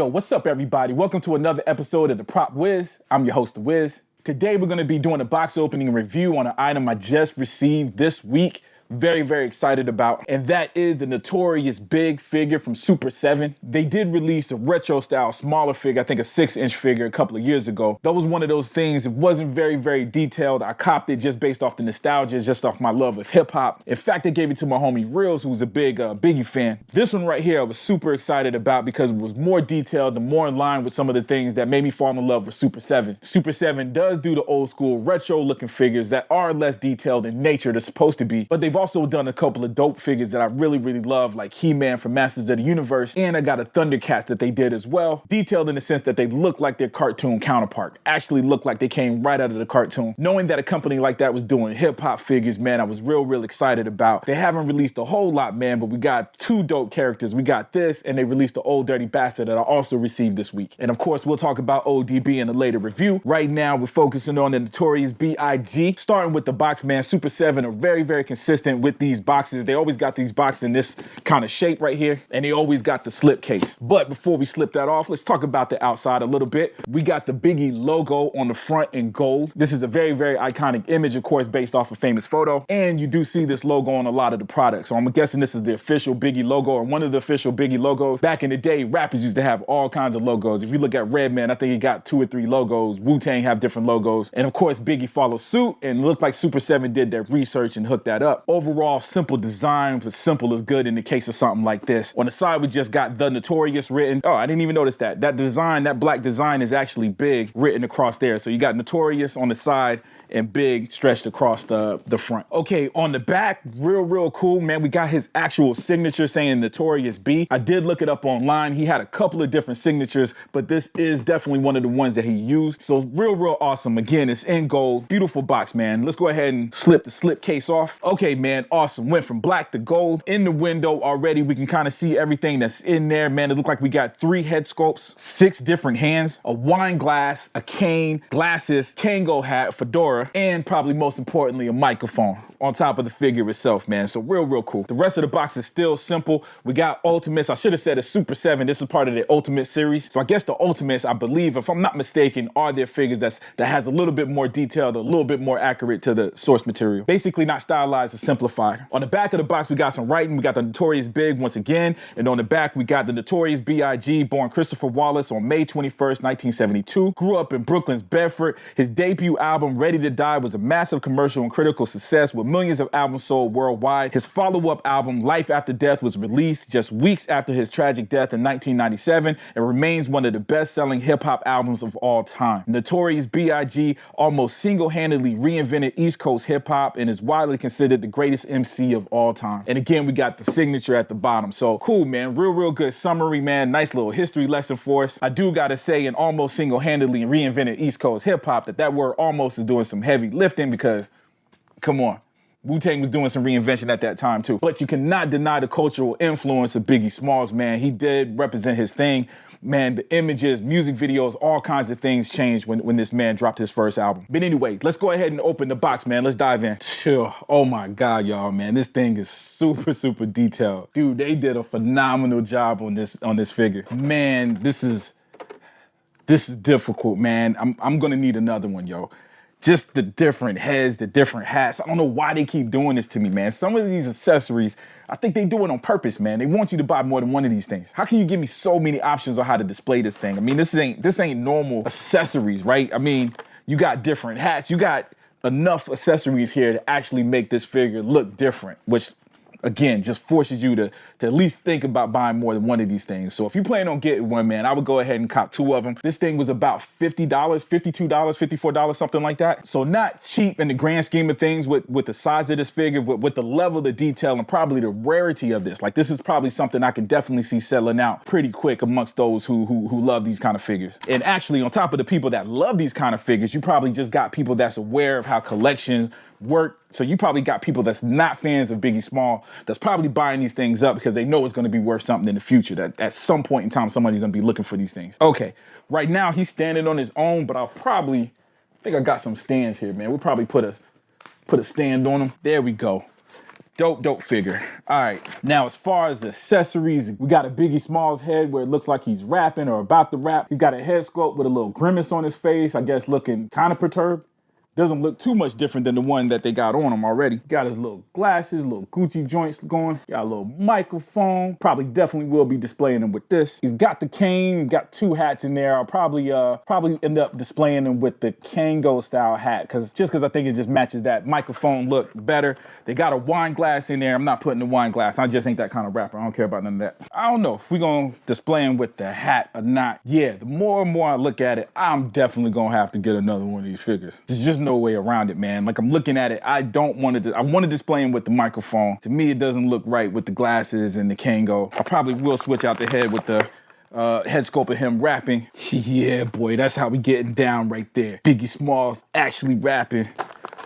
Yo, what's up, everybody? Welcome to another episode of the Prop Wiz. I'm your host, Wiz. Today, we're going to be doing a box opening review on an item I just received this week. Very excited about, and that is the Notorious Big figure from Super 7. They did release a retro style smaller figure, I think a 6-inch figure a couple of years ago. That was one of those things, it wasn't very detailed. I copped it just based off the nostalgia, just off my love of hip hop. In fact, I gave it to my homie Reels, who's a big Biggie fan. This one right here, I was super excited about because it was more detailed and more in line with some of the things that made me fall in love with Super 7. Super 7 does do the old school retro looking figures that are less detailed in nature, they're supposed to be, but they've also done a couple of dope figures that I really love, like He-Man from Masters of the Universe, and I got a Thundercats that they did as well, detailed in the sense that they look like their cartoon counterpart, actually look like they came right out of the cartoon. Knowing that a company like that was doing hip-hop figures, man, I was real excited about. They haven't released a whole lot, man, but we got two dope characters. We got this, and they released the Old Dirty Bastard that I also received this week. And of course, we'll talk about ODB in a later review. Right now, we're focusing on the Notorious B.I.G. Starting with the box, man, Super 7 are very consistent with these boxes. They always got these boxes in this kind of shape right here, and they always got the slip case. But before we slip that off, let's talk about the outside a little bit. We got the Biggie logo on the front in gold. This is a very iconic image, of course, based off a famous photo, and you do see this logo on a lot of the products. So I'm guessing this is the official Biggie logo, or one of the official Biggie logos. Back in the day, rappers used to have all kinds of logos. If you look at Redman, I think he got 2 or 3 logos. Wu-Tang have different logos, and of course Biggie follows suit, and it looked like Super 7 did their research and hooked that up. Overall, simple design, but simple is good in the case of something like this. On the side, we just got the Notorious written. Oh, I didn't even notice that. That design, that black design is actually big written across there. So you got Notorious on the side and Big stretched across the front. Okay, on the back, real cool, man. We got his actual signature saying Notorious B. I did look it up online. He had a couple of different signatures, but this is definitely one of the ones that he used. So real awesome. Again, it's in gold. Beautiful box, man. Let's go ahead and slip the slip case off. Okay, man, awesome. Went from black to gold. In the window already, we can kind of see everything that's in there, man. It looked like we got 3 head sculpts, 6 different hands, a wine glass, a cane, glasses, Kango hat, fedora, and probably most importantly, a microphone on top of the figure itself, man. So real cool. The rest of the box is still simple. We got Ultimates. I should have said it's Super 7. This is part of the Ultimate series. So I guess the Ultimates, I believe, if I'm not mistaken, are their figures that has a little bit more detailed, a little bit more accurate to the source material. Basically not stylized or simplified. On the back of the box, we got some writing. We got the Notorious Big once again. And on the back, we got the Notorious B.I.G. born Christopher Wallace on May 21st, 1972. Grew up in Brooklyn's Bedford. His debut album, Ready to Die, was a massive commercial and critical success with millions of albums sold worldwide. His follow-up album, Life After Death, was released just weeks after his tragic death in 1997 and remains one of the best-selling hip-hop albums of all time. Notorious B.I.G. almost single-handedly reinvented East Coast hip-hop and is widely considered the greatest MC of all time. And again, we got the signature at the bottom. So cool, man. Real good summary, man. Nice little history lesson for us. I do gotta say, in almost single-handedly reinvented East Coast hip-hop, that word almost is doing some heavy lifting because, come on, Wu-Tang was doing some reinvention at that time too. But you cannot deny the cultural influence of Biggie Smalls, man. He did represent his thing. Man, the images, music videos, all kinds of things changed when this man dropped his first album. But anyway, let's go ahead and open the box, man. Let's dive in. Oh my God, y'all, man. This thing is super detailed. Dude, they did a phenomenal job on this figure. Man, this is difficult, man. I'm gonna need another one, yo. Just the different heads, the different hats. I don't know why they keep doing this to me, man. Some of these accessories, I think they do it on purpose, man. They want you to buy more than one of these things. How can you give me so many options on how to display this thing? I mean, this ain't normal accessories, right? I mean, you got different hats. You got enough accessories here to actually make this figure look different, which again, just forces you to at least think about buying more than one of these things. So if you plan on getting one, man, I would go ahead and cop 2 of them. This thing was about $50, $52, $54, something like that. So not cheap in the grand scheme of things with the size of this figure, with the level of detail and probably the rarity of this. Like, this is probably something I can definitely see selling out pretty quick amongst those who love these kind of figures. And actually, on top of the people that love these kind of figures, you probably just got people that's aware of how collections work. So you probably got people that's not fans of Biggie Small that's probably buying these things up because they know it's going to be worth something in the future, that at some point in time somebody's going to be looking for these things. Okay, right now he's standing on his own, but I think I got some stands here, man. We'll probably put a stand on him. There we go. Dope figure. All right, now as far as the accessories, we got a Biggie Smalls head where it looks like he's rapping or about to rap. He's got a head sculpt with a little grimace on his face, I guess looking kind of perturbed. Doesn't look too much different than the one that they got on him already. Got his little glasses, little Gucci joints going. Got a little microphone. Probably definitely will be displaying him with this. He's got the cane, got two hats in there. I'll probably end up displaying him with the Kango style hat just because I think it just matches that microphone look better. They got a wine glass in there. I'm not putting the wine glass. I just ain't that kind of rapper. I don't care about none of that. I don't know if we're gonna display him with the hat or not. Yeah, the more and more I look at it, I'm definitely gonna have to get another one of these figures. There's just no way around it, man. Like, I'm looking at it, I want to display him with the microphone. To me, it doesn't look right with the glasses and the Kango. I probably will switch out the head with the head sculpt of him rapping. Yeah, boy, that's how we getting down right there. Biggie Smalls actually rapping,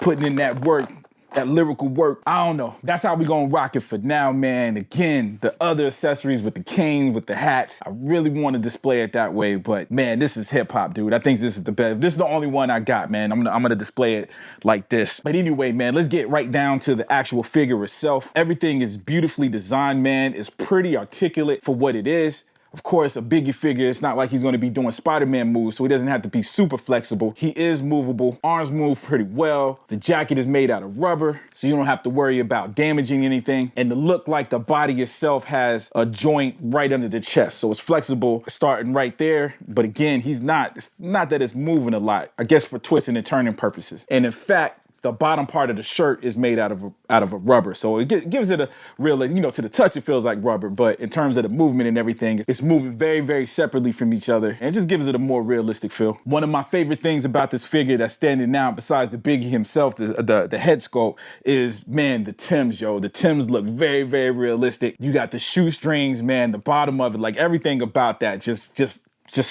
putting in that work, that lyrical work. I don't know. That's how we gonna rock it for now, man. Again, the other accessories with the cane, with the hats, I really want to display it that way, but man, this is hip hop, dude. I think this is the best. If this is the only one I got, man, I'm gonna display it like this. But anyway, man, let's get right down to the actual figure itself. Everything is beautifully designed, man. It's pretty articulate for what it is. Of course, a Biggie figure, it's not like he's going to be doing Spider-Man moves, so he doesn't have to be super flexible. He is movable. Arms move pretty well. The jacket is made out of rubber, so you don't have to worry about damaging anything. And the look like the body itself has a joint right under the chest, so it's flexible starting right there. But again, it's not that it's moving a lot, I guess for twisting and turning purposes. And in fact, the bottom part of the shirt is made out of a rubber. So it gives it a real, to the touch, it feels like rubber, but in terms of the movement and everything, it's moving very, very separately from each other. And it just gives it a more realistic feel. One of my favorite things about this figure that's standing out, besides the Biggie himself, the head sculpt, is, man, the Timbs, yo. The Timbs look very, very realistic. You got the shoestrings, man, the bottom of it, like everything about that just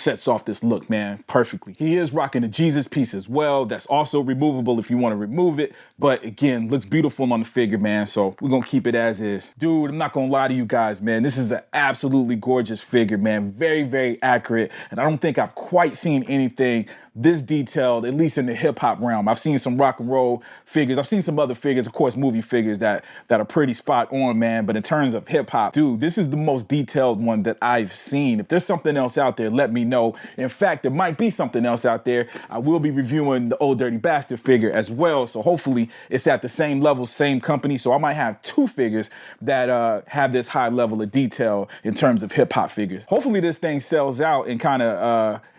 sets off this look, man, perfectly. He is rocking the Jesus piece as well. That's also removable if you want to remove it. But again, looks beautiful on the figure, man. So we're going to keep it as is. Dude, I'm not going to lie to you guys, man. This is an absolutely gorgeous figure, man. Very, very accurate. And I don't think I've quite seen anything this detailed, at least in the hip hop realm. I've seen some rock and roll figures. I've seen some other figures, of course, movie figures that are pretty spot on, man. But in terms of hip hop, dude, this is the most detailed one that I've seen. If there's something else out there, let me know. In fact, there might be something else out there. I will be reviewing the Old Dirty Bastard figure as well. So hopefully it's at the same level, same company. So I might have two figures that have this high level of detail in terms of hip hop figures. Hopefully this thing sells out and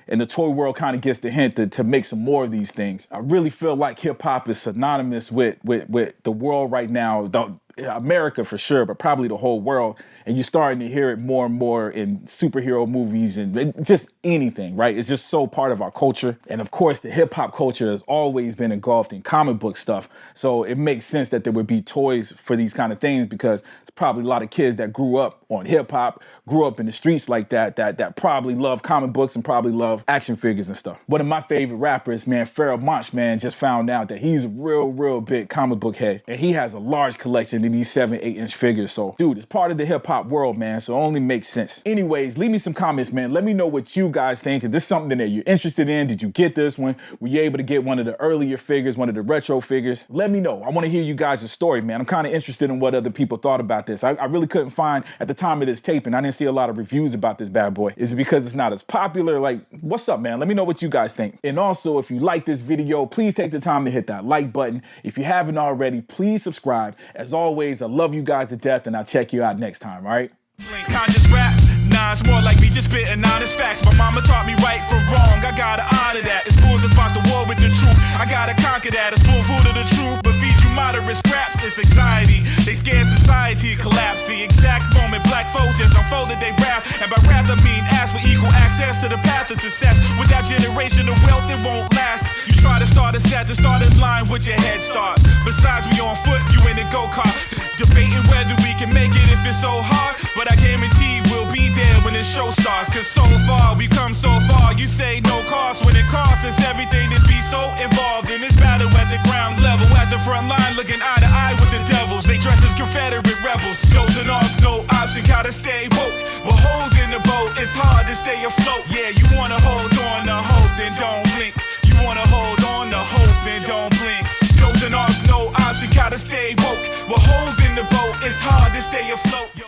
and the toy world kind of gets the hint to make some more of these things. I really feel like hip hop is synonymous with the world right now, America for sure, but probably the whole world. And you're starting to hear it more and more in superhero movies and just anything, right? It's just so part of our culture. And of course, the hip hop culture has always been engulfed in comic book stuff. So it makes sense that there would be toys for these kind of things, because it's probably a lot of kids that grew up on hip hop, grew up in the streets like that probably love comic books and probably love action figures and stuff. One of my favorite rappers, man, Pharoah Monch, man, just found out that he's a real big comic book head. And he has a large collection of these 7-8-inch figures. So, dude, it's part of the hip hop world, man. So it only makes sense. Anyways, leave me some comments, man. Let me know what you guys think. Is this something that you're interested in? Did you get this one? Were you able to get one of the earlier figures, one of the retro figures? Let me know. I want to hear you guys' story, man. I'm kind of interested in what other people thought about this. I really couldn't find, at the time of this taping, I didn't see a lot of reviews about this bad boy. Is it because it's not as popular? Like, what's up, man? Let me know what you guys think. And also, if you like this video, please take the time to hit that like button. If you haven't already, please subscribe. As always, I love you guys to death, and I'll check you out next time, all right? Conscious rap, nah, it's more like me just spitting honest facts. My mama taught me right from wrong, I gotta honor that. It's fools that spark the war with the truth, I gotta conquer that. A spoonful of the truth, but feed you moderate scraps. It's anxiety, they scared society collapse. The exact moment black folks just unfolded they rap. And by rap I mean ask for equal access to the path of success. Without generation of wealth it won't last. You try to start a set to start in line with your head start. Besides we on foot, you in a go-kart, debating whether we can make it if it's so hard. But I guarantee we'll be there when the show starts. Cause so far, we come so far. You say no cost when it costs us everything to be so involved in this battle at the ground level. At the front line, looking eye to eye with the devils. They dress as Confederate rebels. No's and R's, no option, gotta stay woke. With holes in the boat, it's hard to stay afloat. Yeah, you wanna hold on to hope, then don't blink. You wanna hold on to hope, then don't blink. No's and R's, no option, gotta stay woke. With holes in the boat, it's hard to stay afloat. Yo.